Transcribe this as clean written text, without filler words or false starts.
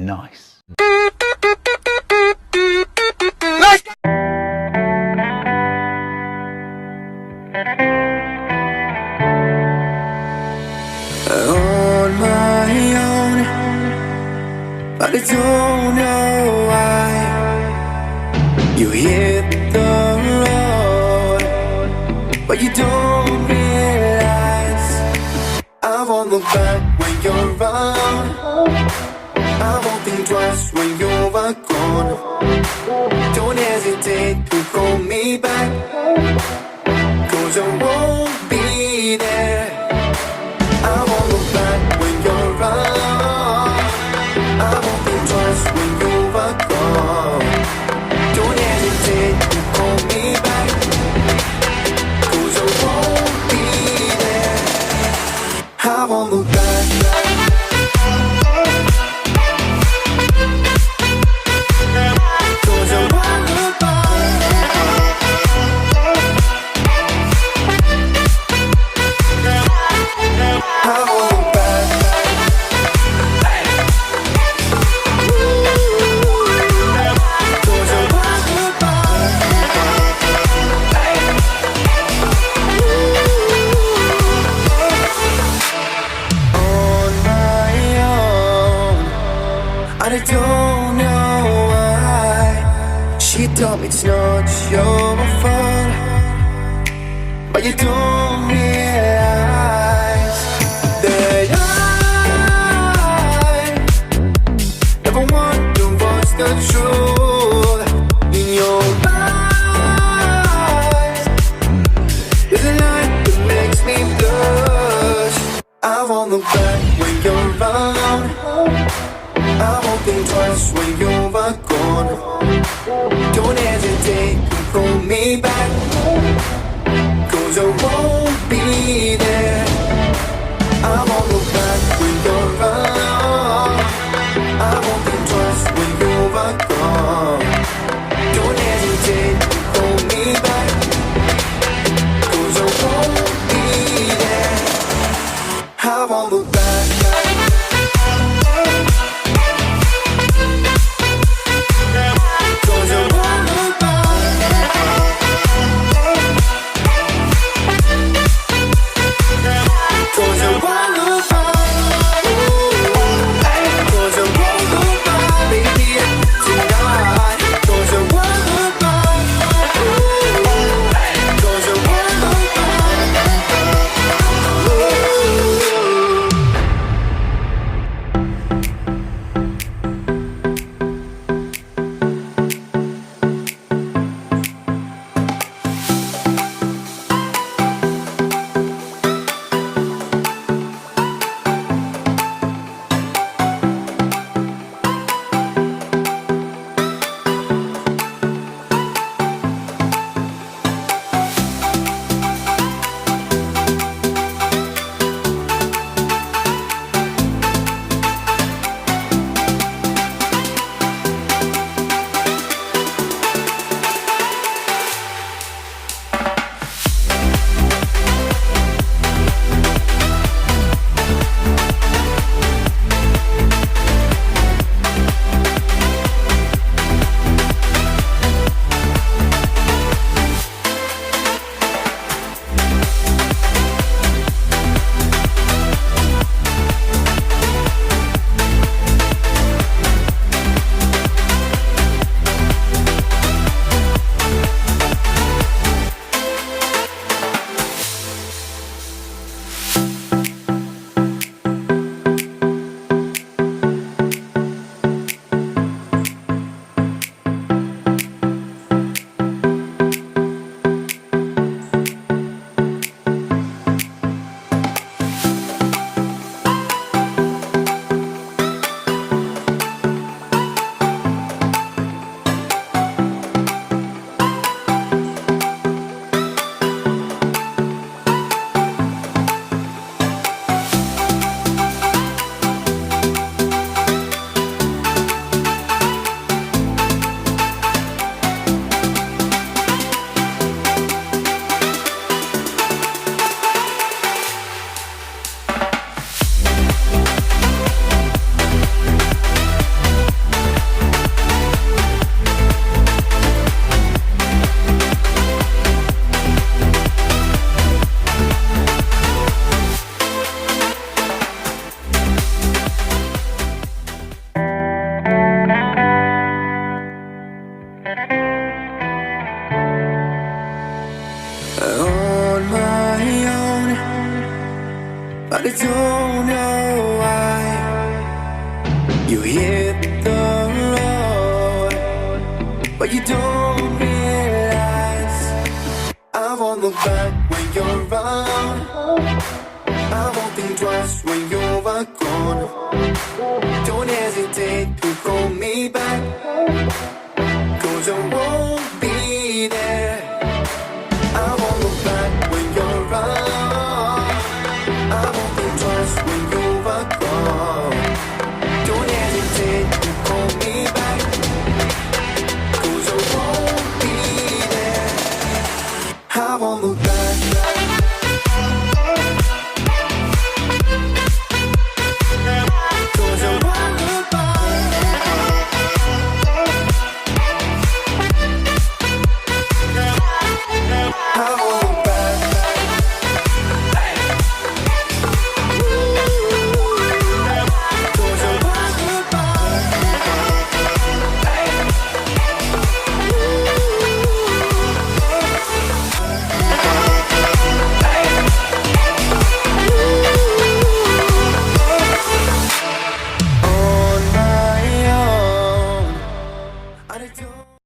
nice. On my own, but I don't know why you hit the road, but you don't realize I won't look back when you're around. I won't think twice when you're gone. Don't hesitate to call me back, 'cause I won't be there. I won't look back when you're around. I won't think twice when you're gone. Don't hesitate to call me back, 'cause I won't be there. I won't look back. I don't know why she told me it's not your fault, but you don't realize that I never wonder what's the truth in your eyes. There's a light that makes me blush. I won't look back when you're around. I won't think twice when you're gone. Don't hesitate to call me back, 'cause I won't be there. I won't look back when you're around. I won't think twice when you're gone. Don't hesitate to call me back, 'cause I won't be there. I won't look back. I don't know why you hit the road, but you don't realize I won't look back when you're around. I won't think twice when you're gone. Don't hesitate to call me back, 'cause I won't